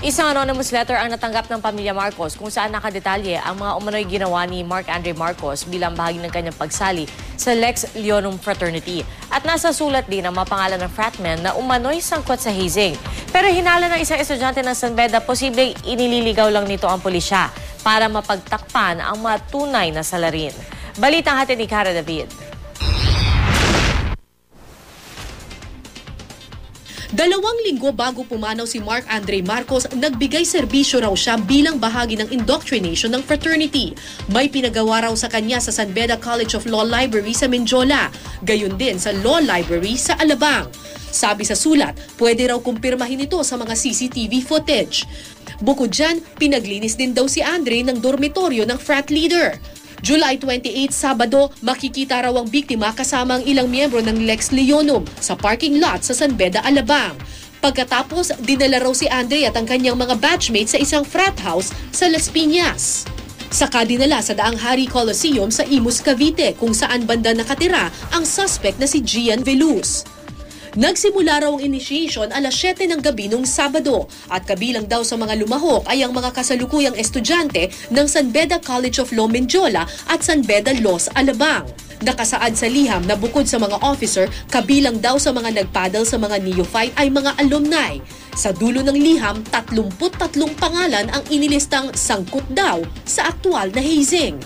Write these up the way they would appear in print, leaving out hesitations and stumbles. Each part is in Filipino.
Isang anonymous letter ang natanggap ng pamilya Marcos kung saan nakadetalye ang mga umano'y ginawa ni Mark Andre Marcos bilang bahagi ng kanyang pagsali sa Lex Leonum Fraternity. At nasa sulat din ang mapangalan ng fratman na umano'y sangkot sa hazing. Pero hinala ng isang estudyante ng San Beda, posibleng inililigaw lang nito ang pulisya para mapagtakpan ang mga tunay na salarin. Balitang hatid ni Cara David. 2 linggo bago pumanaw si Mark Andre Marcos, nagbigay serbisyo raw siya bilang bahagi ng indoctrination ng fraternity. May pinagawa raw sa kanya sa San Beda College of Law Library sa Menjola, gayon din sa Law Library sa Alabang. Sabi sa sulat, pwede raw kumpirmahin ito sa mga CCTV footage. Bukod dyan, pinaglinis din daw si Andre ng dormitoryo ng frat leader. July 28, Sabado, makikita raw ang biktima kasama ang ilang miyembro ng Lex Leonum sa parking lot sa San Beda, Alabang. Pagkatapos, dinala raw si Andre at ang kanyang mga batchmates sa isang frat house sa Las Piñas. Saka dinala sa Daang Hari Coliseum sa Imus, Cavite, kung saan banda nakatira ang suspect na si Gian Veluz. Nagsimula raw ang initiation alas 7 ng gabi nung Sabado at kabilang daw sa mga lumahok ay ang mga kasalukuyang estudyante ng San Beda College of Law Menjola at San Beda Laws Alabang. Nakasaad sa liham na bukod sa mga officer, kabilang daw sa mga nagpaddle sa mga neophyte ay mga alumni. Sa dulo ng liham, 33 pangalan ang inilistang sangkot daw sa aktual na hazing.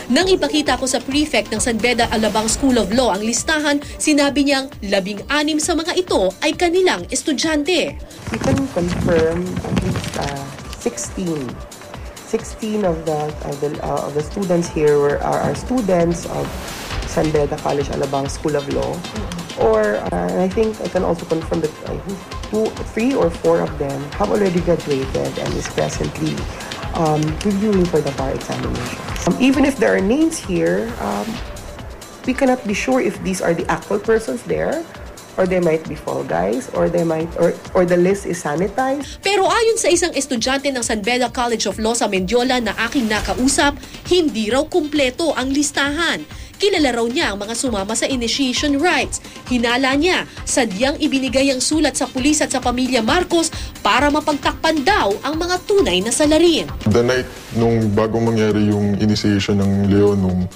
Nang ipakita ko sa prefect ng San Beda Alabang School of Law ang listahan, sinabi niyang 16 sa mga ito ay kanilang estudyante. We can confirm at least 16 of the students here are students of San Beda College Alabang School of Law. Or I think I can also confirm that I think 3 or 4 of them have already graduated and is presently reviewing for the bar examination. Even if there are names here, we cannot be sure if these are the actual persons there, or they might be fall guys, or they might or the list is sanitized. Pero ayon sa isang estudyante ng San Beda College of Law sa Mendiola na aking nakausap, hindi raw kumpleto ang listahan. Kilala raw niya ang mga sumama sa initiation rites. Hinala niya, sadyang ibinigay ang sulat sa pulis at sa pamilya Marcos para mapagtakpan daw ang mga tunay na salarin. The night nung bago mangyari yung initiation ng Leonum,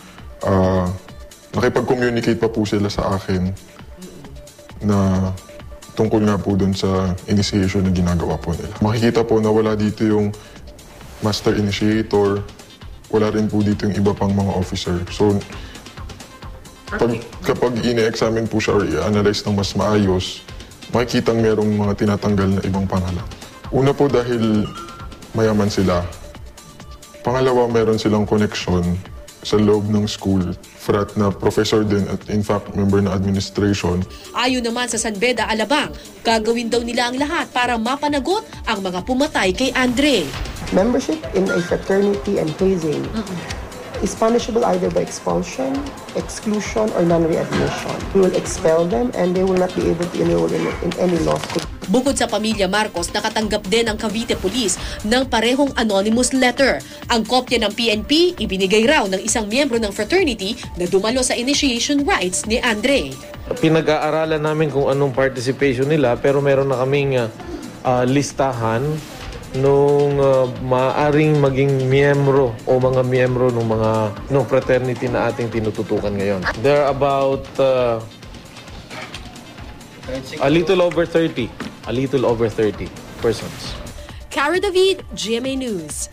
nakipag-communicate pa po sila sa akin na tungkol nga po dun sa initiation na ginagawa po nila. Makikita po na wala dito yung master initiator, wala rin po dito yung iba pang mga officer. So, kapag ine-examine po siya or i-analyze ng mas maayos, makikita merong mga tinatanggal na ibang pangalan. Una po dahil mayaman sila. Pangalawa, meron silang connection sa loob ng school. Frat na professor din at in fact member ng administration. Ayon naman sa San Beda Alabang, gagawin daw nila ang lahat para mapanagot ang mga pumatay kay Andre. Membership in a fraternity and hazing is punishable either by expulsion, exclusion, or non-readmission. We will expel them and they will not be able to enroll in any law school. Bukod sa pamilya Marcos, nakatanggap din ang Cavite Police ng parehong anonymous letter. Ang kopya ng PNP, ibinigay raw ng isang miyembro ng fraternity na dumalo sa initiation rites ni Andre. Pinag-aaralan namin kung anong participation nila pero meron na kaming listahan nung maaring maging miyembro o mga miyembro ng fraternity na ating tinututukan ngayon. There are about a little over 30 persons. Cara David, GMA News.